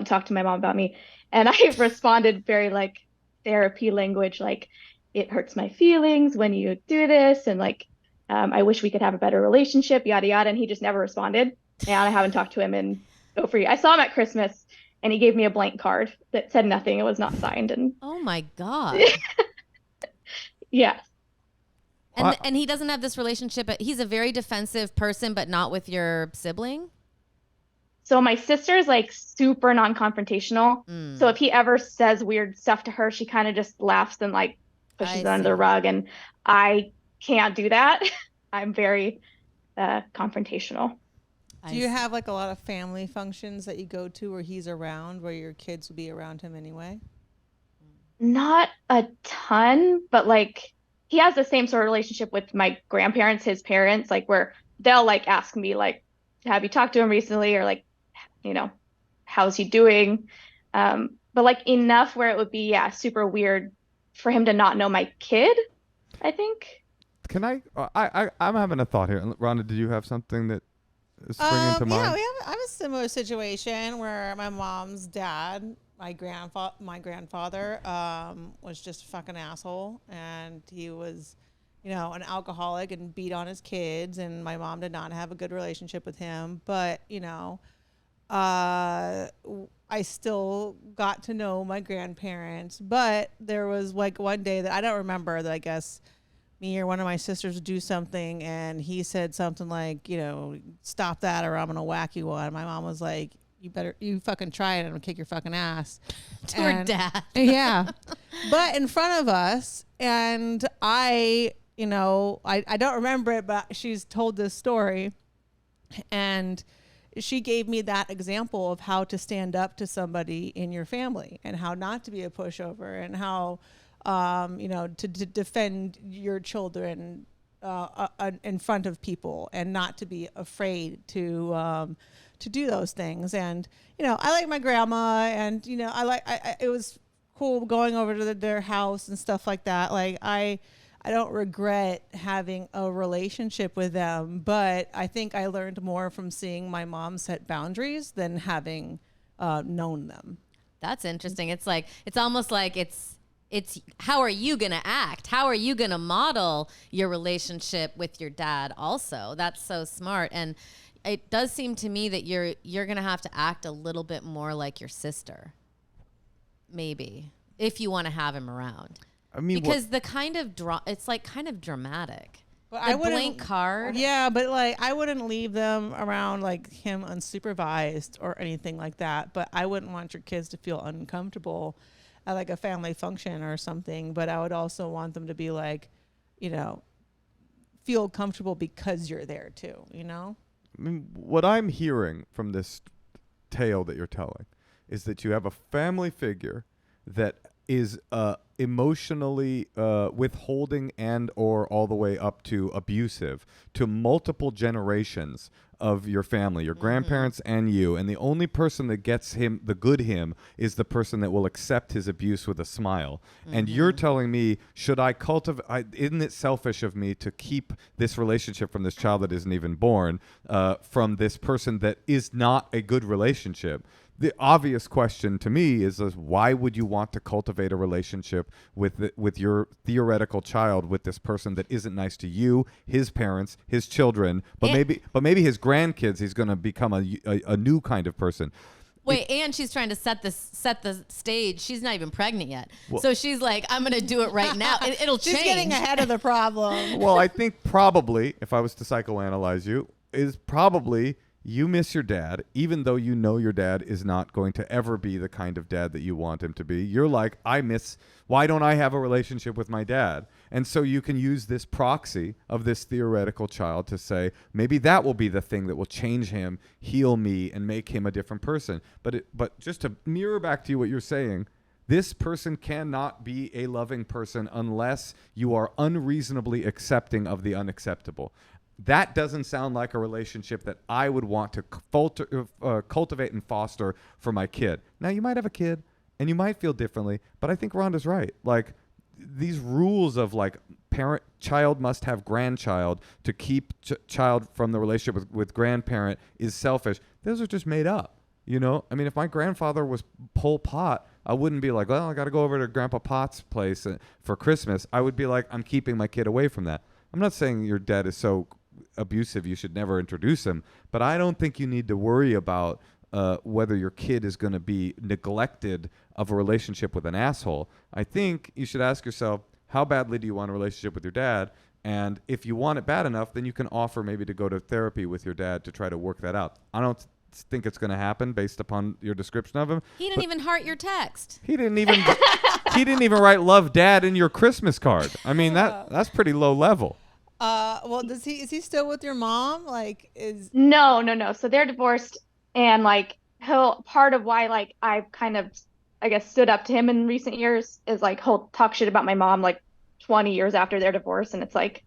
talk to my mom about me. And I responded very like therapy language, like, "It hurts my feelings when you do this. And like, I wish we could have a better relationship, yada, yada." And he just never responded. And I haven't talked to him in over I saw him at Christmas and he gave me a blank card that said nothing. It was not signed. And Oh my God. yeah. And he doesn't have this relationship. He's a very defensive person, but not with your sibling. So my sister's like super non-confrontational. So if he ever says weird stuff to her, she kind of just laughs and like pushes it under the rug. And I can't do that. I'm very confrontational. Do you have like a lot of family functions that you go to where he's around, where your kids will be around him anyway? Not a ton, but like he has the same sort of relationship with my grandparents, his parents, like where they'll like ask me like, "Have you talked to him recently?" Or like, "How's he doing?" But like enough where it would be, yeah, super weird for him to not know my kid, I think. Can I'm having a thought here. Rhonda, did you have something that is springing to mind? Yeah, I have a similar situation where my mom's dad, my grandfather, was just a fucking asshole, and he was, an alcoholic and beat on his kids, and my mom did not have a good relationship with him. But I still got to know my grandparents. But there was like one day that I don't remember, that I guess me or one of my sisters would do something, and he said something like, "Stop that or I'm gonna whack you on." My mom was like, "You fucking try it and I'm gonna kick your fucking ass." To her dad. Yeah. But in front of us, and I don't remember it, but she's told this story, and she gave me that example of how to stand up to somebody in your family and how not to be a pushover, and how to defend your children in front of people, and not to be afraid to do those things. And I like my grandma, and it was cool going over to their house and stuff like that. Like I don't regret having a relationship with them, but I think I learned more from seeing my mom set boundaries than having known them. That's interesting. It's almost like it's how are you going to act? How are you going to model your relationship with your dad also? That's so smart. And it does seem to me that you're going to have to act a little bit more like your sister, maybe, if you want to have him around. I mean, because the kind of it's like kind of dramatic. But the blank card. Yeah, but like I wouldn't leave them around like him unsupervised or anything like that. But I wouldn't want your kids to feel uncomfortable at like a family function or something. But I would also want them to be like, feel comfortable because you're there too, I mean, what I'm hearing from this tale that you're telling is that you have a family figure that is emotionally withholding and or all the way up to abusive to multiple generations of your family, your grandparents and you. And the only person that gets him, the good him, is the person that will accept his abuse with a smile. And you're telling me, should I cultivate, isn't it selfish of me to keep this relationship from this child that isn't even born, from this person that is not a good relationship? The obvious question to me is why would you want to cultivate a relationship with your theoretical child with this person that isn't nice to you, his parents, his children, but maybe his grandkids? He's going to become a new kind of person. Wait, and she's trying to set the stage. She's not even pregnant yet. So she's like, I'm going to do it right now. It'll change. She's getting ahead of the problem. Well, I think probably, if I was to psychoanalyze you, is probably you miss your dad, even though you know your dad is not going to ever be the kind of dad that you want him to be. You're like, why don't I have a relationship with my dad? And so you can use this proxy of this theoretical child to say, maybe that will be the thing that will change him, heal me, and make him a different person. But just to mirror back to you what you're saying, this person cannot be a loving person unless you are unreasonably accepting of the unacceptable. That doesn't sound like a relationship that I would want to cultivate and foster for my kid. Now, you might have a kid and you might feel differently, but I think Rhonda's right. Like, these rules of like child must have grandchild to keep child from the relationship with grandparent is selfish. Those are just made up. You know, I mean, if my grandfather was Pol Pot, I wouldn't be like, well, I got to go over to Grandpa Pot's place for Christmas. I would be like, I'm keeping my kid away from that. I'm not saying your dad is so abusive you should never introduce him, but I don't think you need to worry about whether your kid is going to be neglected of a relationship with an asshole. I think you should ask yourself, how badly do you want a relationship with your dad? And if you want it bad enough, then you can offer maybe to go to therapy with your dad to try to work that out. I don't think it's going to happen based upon your description of him. He didn't even heart your text. He didn't even write "Love Dad" in your Christmas card. I mean, that's pretty low level. Well, is he still with your mom? Like, No. So they're divorced, and like part of why like I kind of, I guess, stood up to him in recent years is like he'll talk shit about my mom like 20 years after their divorce, and it's like,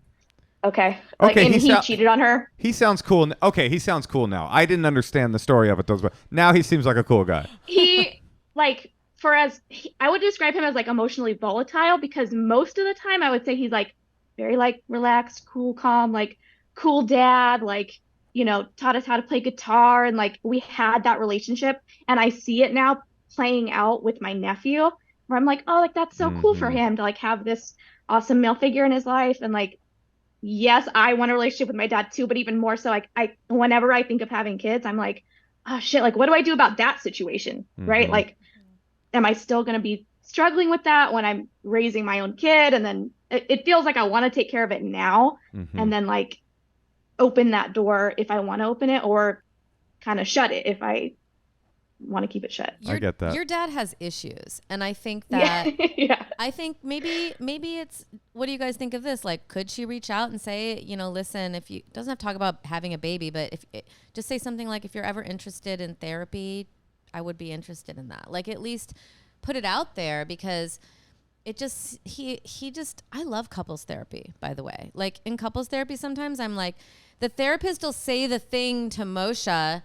okay, like, and he cheated on her. He sounds cool. Okay, he sounds cool now. I didn't understand the story of it, but now he seems like a cool guy. He like I would describe him as like emotionally volatile, because most of the time I would say he's like very like relaxed, cool, calm, like cool dad, like, you know, taught us how to play guitar, and like we had that relationship, and I see it now playing out with my nephew where I'm like, oh, like that's so cool for him to like have this awesome male figure in his life. And like, yes, I want a relationship with my dad too, but even more so, like whenever I think of having kids, I'm like, oh shit, like what do I do about that situation? Right? Like, am I still going to be struggling with that when I'm raising my own kid? And then it feels like I want to take care of it now, and then like open that door if I want to open it, or kind of shut it if I want to keep it shut. I get that. Your dad has issues, and I think that yeah. I think maybe it's, what do you guys think of this? Like, could she reach out and say, you know, listen, if you, doesn't have to talk about having a baby, but just say something like, if you're ever interested in therapy, I would be interested in that. Like, at least put it out there, because it just, I love couples therapy, by the way. Like, in couples therapy, sometimes I'm like, the therapist will say the thing to Moshe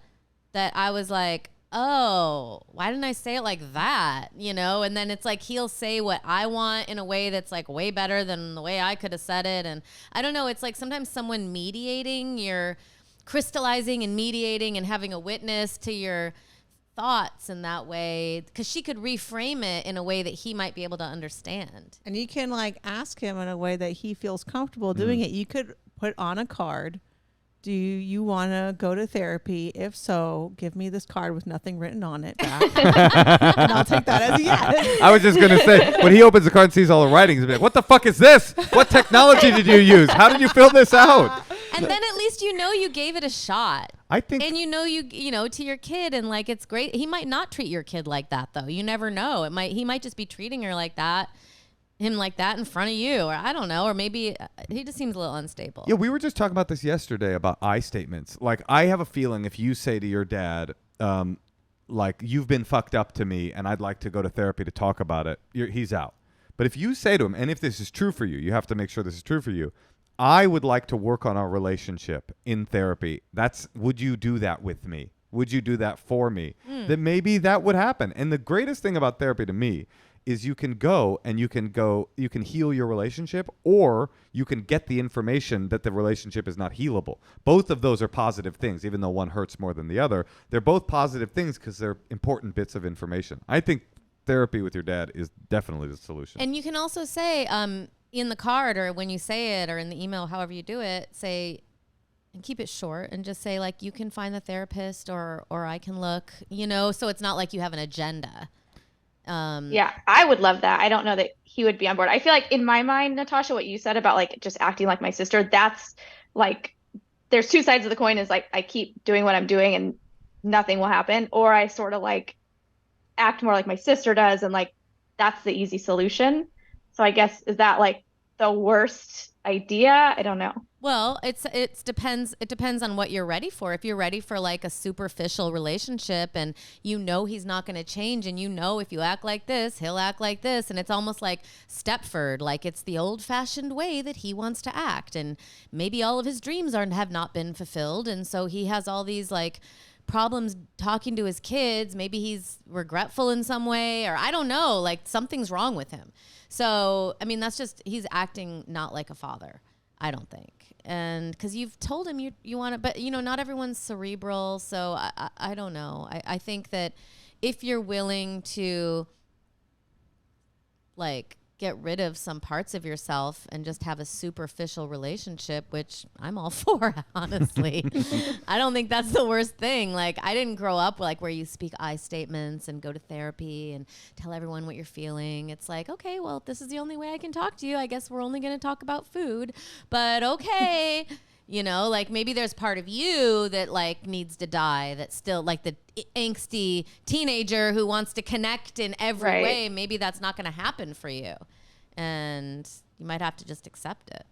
that I was like, oh, why didn't I say it like that? You know, and then it's like he'll say what I want in a way that's like way better than the way I could have said it. And I don't know, it's like sometimes someone mediating, you're crystallizing and mediating and having a witness to your thoughts in that way, because she could reframe it in a way that he might be able to understand. and you can like ask him in a way that he feels comfortable doing it. You could put on a card, do you want to go to therapy? If so, give me this card with nothing written on it back. And I'll take that as a yes. I was just going to say, when he opens the card and sees all the writings, he'll be like, what the fuck is this? What technology did you use? How did you fill this out? And then at least you know you gave it a shot. I think, and you know to your kid, and like it's great. He might not treat your kid like that though. You never know. He might just be treating her like that, him like that in front of you, or I don't know, or maybe he just seems a little unstable. yeah, we were just talking about this yesterday about I statements. Like, I have a feeling if you say to your dad, like, you've been fucked up to me and I'd like to go to therapy to talk about it, he's out. But if you say to him, and if this is true for you, you have to make sure this is true for you, I would like to work on our relationship in therapy. Would you do that with me? Would you do that for me? Then maybe that would happen. And the greatest thing about therapy to me is you can go and you can heal your relationship, or you can get the information that the relationship is not healable. Both of those are positive things, even though one hurts more than the other. They're both positive things because they're important bits of information. I think therapy with your dad is definitely the solution. And you can also say, in the card, or when you say it, or in the email, however you do it, say, And keep it short and just say like, you can find the therapist or I can look, you know, so it's not like you have an agenda. Yeah, I would love that. I don't know that he would be on board. I feel like in my mind, Natasha, what you said about like just acting like my sister, that's like there's two sides of the coin is like I keep doing what I'm doing and nothing will happen, or I sort of like act more like my sister does and like that's the easy solution. So I guess is that like the worst idea? I don't know. Well, it depends on what you're ready for. If you're ready for like a superficial relationship and you know he's not going to change and you know if you act like this, he'll act like this, and it's almost like Stepford, like it's the old-fashioned way that he wants to act, and maybe all of his dreams have not been fulfilled, and so he has all these like problems talking to his kids. Maybe he's regretful in some way, or I don't know, like something's wrong with him. So, I mean, that's just, he's acting not like a father, I don't think. And because you've told him you want to, but you know, not everyone's cerebral. So I don't know. I think that if you're willing to like get rid of some parts of yourself and just have a superficial relationship, which I'm all for, honestly. I don't think that's the worst thing. Like, I didn't grow up like where you speak I statements and go to therapy and tell everyone what you're feeling. It's like, okay, well, if this is the only way I can talk to you, I guess we're only going to talk about food, but okay. You know, like maybe there's part of you that like needs to die, that's still like the angsty teenager who wants to connect in every way. Maybe that's not going to happen for you. And you might have to just accept it.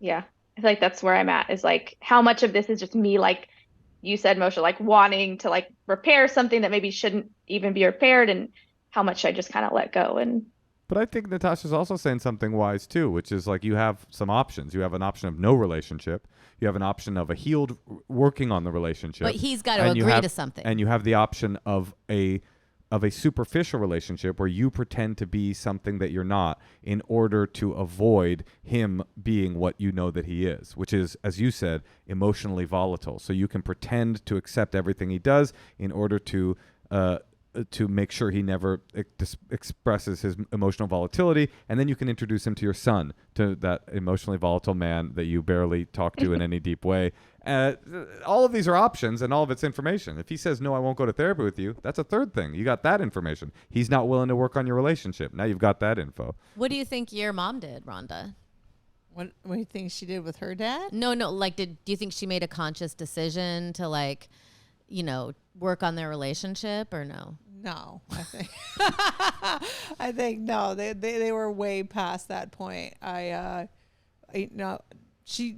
Yeah. I feel like that's where I'm at, is like how much of this is just me, like you said, Moshe, like wanting to like repair something that maybe shouldn't even be repaired, and how much I just kind of let go. And But I think Natasha's also saying something wise too, which is like you have some options. You have an option of no relationship. You have an option of a healed working on the relationship. But he's got to agree to something. And you have the option of a superficial relationship where you pretend to be something that you're not in order to avoid him being what you know that he is, which is, as you said, emotionally volatile. So you can pretend to accept everything he does in order to make sure he never expresses his emotional volatility, and then you can introduce him to your son, to that emotionally volatile man that you barely talk to in any deep way. All of these are options, and all of it's information. If he says, no, I won't go to therapy with you, that's a third thing. You got that information. He's not willing to work on your relationship. Now you've got that info. What do you think your mom did, Rhonda? What do you think she did with her dad? No, like, do you think she made a conscious decision to like, you know, work on their relationship, or no? No, I think I think no. They were way past that point. She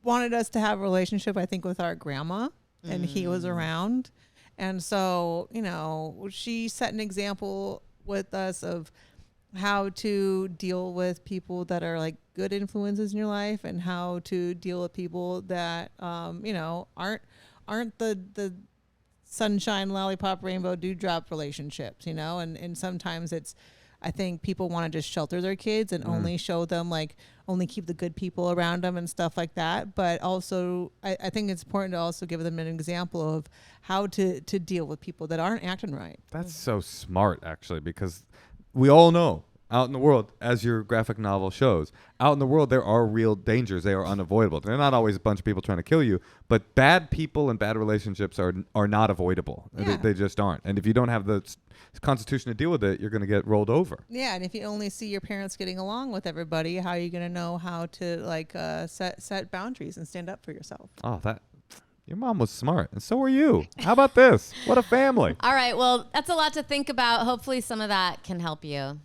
wanted us to have a relationship, I think, with our grandma, and he was around, and so she set an example with us of how to deal with people that are like good influences in your life, and how to deal with people that aren't the sunshine, lollipop, rainbow, dewdrop relationships, and sometimes it's, I think people want to just shelter their kids and only show them, like, only keep the good people around them and stuff like that. But also, I think it's important to also give them an example of how to deal with people that aren't acting right. That's so smart, actually, because we all know out in the world, as your graphic novel shows, out in the world, there are real dangers. They are unavoidable. They're not always a bunch of people trying to kill you, but bad people and bad relationships are not avoidable. Yeah. They just aren't. And if you don't have the constitution to deal with it, you're going to get rolled over. Yeah, and if you only see your parents getting along with everybody, how are you going to know how to like set boundaries and stand up for yourself? Oh, your mom was smart, and so are you. How about this? What a family. All right, well, that's a lot to think about. Hopefully some of that can help you.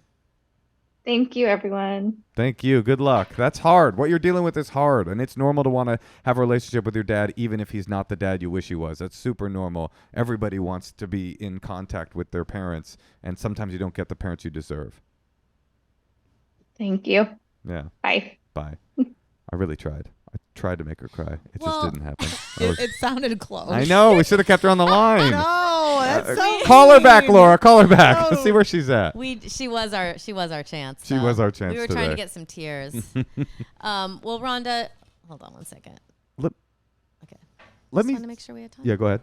thank you, everyone. Thank you. Good luck. That's hard. What you're dealing with is hard, and it's normal to want to have a relationship with your dad, even if he's not the dad you wish he was. That's super normal. Everybody wants to be in contact with their parents, and sometimes you don't get the parents you deserve. Thank you. Yeah. Bye. Bye. I really tried. I tried to make her cry. It just didn't happen. It sounded close. I know. We should have kept her on the line. No, that's so Call her back, mean. Laura. Call her back. No. Let's see where she's at. She was our chance. She though. was our chance We were trying to today. get some tears. Well, Rhonda, hold on one second. Let Just me. want to make sure we had time. Yeah, go ahead.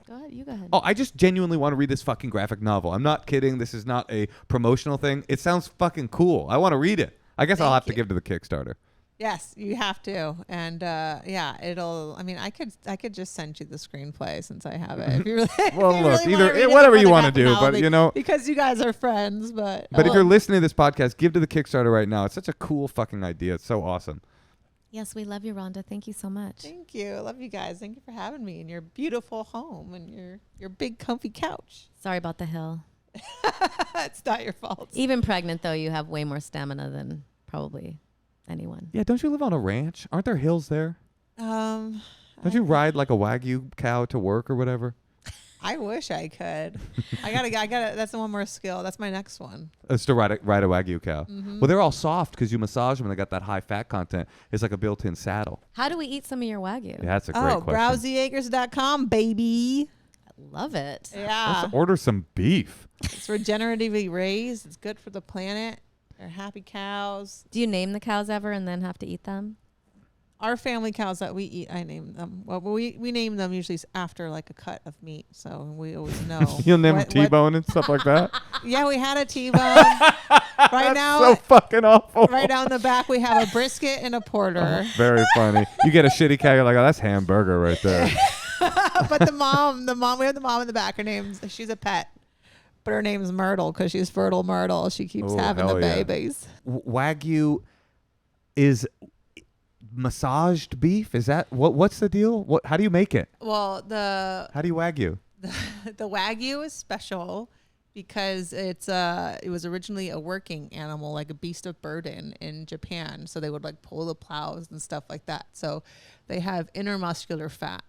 Go ahead. You go ahead. Oh, I just genuinely want to read this fucking graphic novel. I'm not kidding. This is not a promotional thing. It sounds fucking cool. I want to read it. I guess I'll Thank have to you. give to the Kickstarter. Yes, you have to. And yeah, it'll. I mean, I could just send you the screenplay since I have it. If you really, Well, if you look, really wanna read it, whatever you for the want to graphic do, novel, but you know. because you guys are friends. But But if you're listening to this podcast, give to the Kickstarter right now. It's such a cool fucking idea. It's so awesome. Yes, we love you, Rhonda. Thank you so much. Thank you. I love you guys. Thank you for having me in your beautiful home and your big comfy couch. Sorry about the hill. It's not your fault. Even pregnant, though, you have way more stamina than probably anyone. Yeah, don't you live on a ranch? Aren't there hills there? Don't you ride like a Wagyu cow to work or whatever? I wish I could. I gotta. That's one more skill. That's my next one. It's to ride a Wagyu cow. Well, they're all soft because you massage them and they got that high fat content. It's like a built-in saddle. How do we eat some of your Wagyu? Yeah, that's a great question. BrowsyAcres.com, baby. I love it. Yeah. Let's order some beef. It's regeneratively raised. It's good for the planet. They're happy cows. Do you name the cows ever and then have to eat them? Our family cows that we eat, I name them. Well, we name them usually after like a cut of meat, so we always know. You'll name them T-bone and stuff like that? Yeah, we had a T-bone. Right now, so fucking awful. right now in the back, we have a brisket and a porter. Very funny. You get a shitty cow, you're like, oh, that's hamburger right there. But we have the mom in the back. She's a pet. But her name's Myrtle because she's fertile Myrtle. She keeps having the babies. Wagyu is massaged beef. Is that what's the deal? How do you make it? Well, how do you Wagyu? the Wagyu is special because it was originally a working animal, like a beast of burden in Japan. So they would like pull the plows and stuff like that. So they have intermuscular fat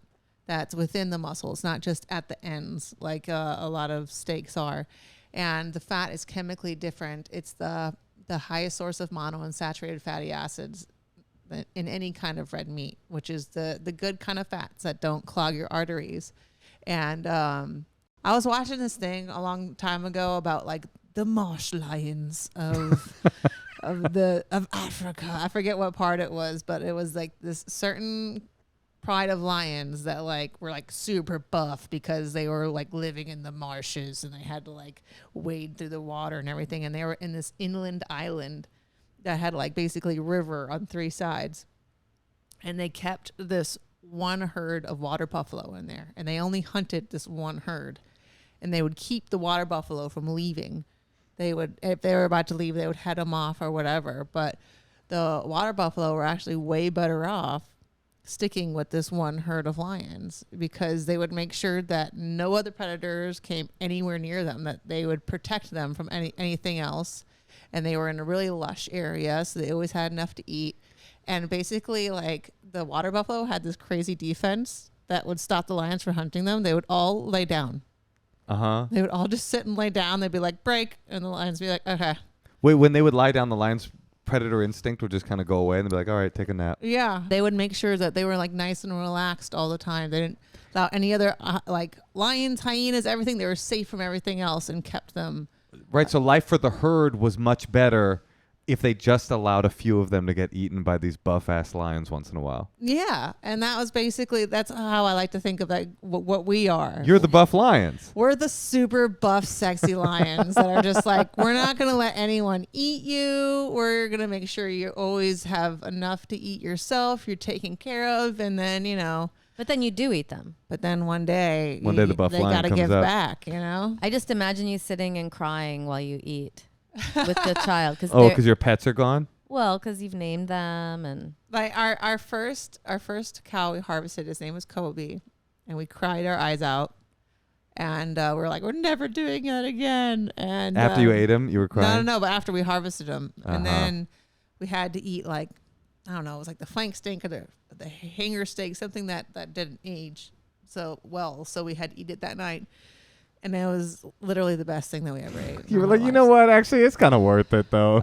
that's within the muscles, not just at the ends like a lot of steaks are. And the fat is chemically different. It's the highest source of monounsaturated fatty acids in any kind of red meat, which is the good kind of fats that don't clog your arteries. And I was watching this thing a long time ago about like the marsh lions of of Africa. I forget what part it was, but it was like this certain pride of lions that like were like super buff because they were like living in the marshes and they had to like wade through the water and everything, and they were in this inland island that had like basically river on three sides, and they kept this one herd of water buffalo in there, and they only hunted this one herd, and they would keep the water buffalo from leaving. They would, if they were about to leave, they would head them off or whatever, but the water buffalo were actually way better off sticking with this one herd of lions because they would make sure that no other predators came anywhere near them, that they would protect them from anything else. And they were in a really lush area, so they always had enough to eat. And basically, like, the water buffalo had this crazy defense that would stop the lions from hunting them. They would all lay down. They would all just sit and lay down. They'd be like, break, and the lions would be like, okay. Wait, when they would lie down, the lions' predator instinct would just kind of go away, and they'd be like, all right, take a nap. Yeah, they would make sure that they were like nice and relaxed all the time. They didn't allow any other like lions, hyenas, everything. They were safe from everything else and kept them. Right, so life for the herd was much better if they just allowed a few of them to get eaten by these buff-ass lions once in a while. Yeah, and that's how I like to think of like what we are. You're the buff lions. We're the super buff, sexy lions that are just like, we're not going to let anyone eat you. We're going to make sure you always have enough to eat yourself. You're taken care of, and then, you know. But then you do eat them. But then one day the buff they lion gotta comes give up. back, you know? I just imagine you sitting and crying while you eat with the child. Because your pets are gone? Well, because you've named them and... Like our first cow we harvested, his name was Kobe, and we cried our eyes out. And we're like, we're never doing it again. And After you ate him, you were crying? No, but after we harvested him. And then we had to eat like, I don't know, it was like the flank steak or the hanger steak, something that didn't age so well. So we had to eat it that night. And it was literally the best thing that we ever ate. You were like, you know what? Actually, it's kind of worth it, though.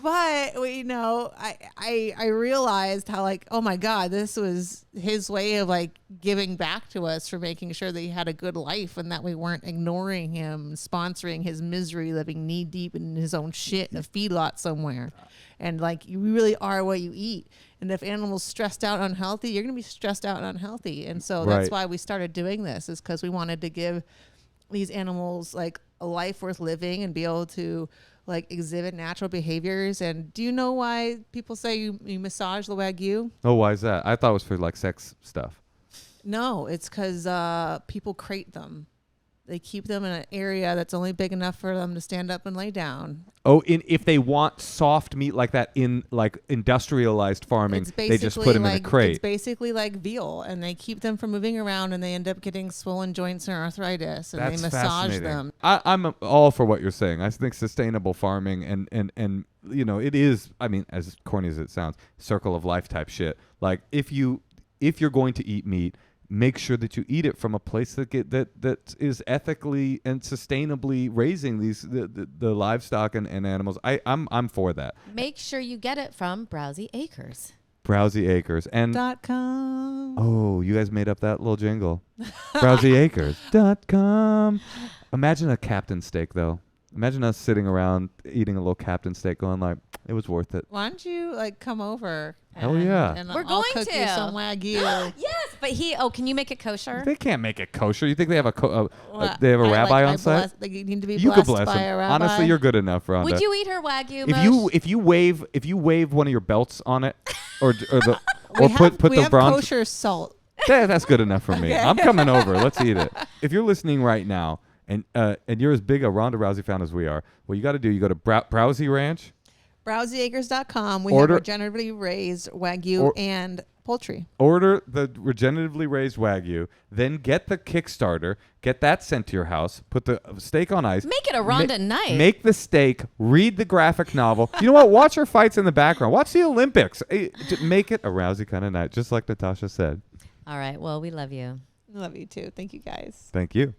But you know, I realized how like, oh my God, this was his way of like giving back to us for making sure that he had a good life and that we weren't ignoring him, sponsoring his misery, living knee deep in his own shit in a feedlot somewhere. And like, you really are what you eat. And if animals stressed out, unhealthy, you're going to be stressed out and unhealthy. And so that's why we started doing this, is because we wanted to give these animals like a life worth living and be able to like exhibit natural behaviors. And do you know why people say you massage the Wagyu? Oh, why is that? I thought it was for like sex stuff. No, it's because people crate them. They keep them in an area that's only big enough for them to stand up and lay down. Oh, if they want soft meat like that in like industrialized farming, they just put them in a crate. It's basically like veal, and they keep them from moving around, and they end up getting swollen joints and arthritis, and That's they massage them. I'm all for what you're saying. I think sustainable farming and you know, it is, I mean, as corny as it sounds, circle of life type shit. Like if you're going to eat meat, make sure that you eat it from a place that is ethically and sustainably raising the livestock and animals. I'm for that. Make sure you get it from Browsy Acres. Browsy Acres and .com. Oh, you guys made up that little jingle. BrowsyAcres.com. Imagine a captain steak though. Imagine us sitting around eating a little captain steak, going like, it was worth it. Why don't you like come over? Hell yeah. And We're I'll going cook to you some Wagyu. Yes, but can you make it kosher? They can't make it kosher. You think they have Well, they have a rabbi on bless, site? they need to be You could blessed bless by them. a rabbi. Honestly, you're good enough, Rhonda. Would you eat her Wagyu, if Moshe? you wave one of your belts on it, or the We or have, put we the have bronze. kosher salt. That's good enough for me. I'm coming over. Let's eat it. If you're listening right now and you're as big a Ronda Rousey fan as we are, what you got to do, you go to Browsy Ranch. BrowsyAcres.com. We Order- have regeneratively raised Wagyu and poultry. Order the regeneratively raised Wagyu, then get the Kickstarter, get that sent to your house, put the steak on ice. Make it a Ronda night. Make the steak, read the graphic novel. You know what? Watch her fights in the background. Watch the Olympics. Make it a Rousey kind of night, just like Natasha said. All right. Well, we love you. Love you too. Thank you guys. Thank you.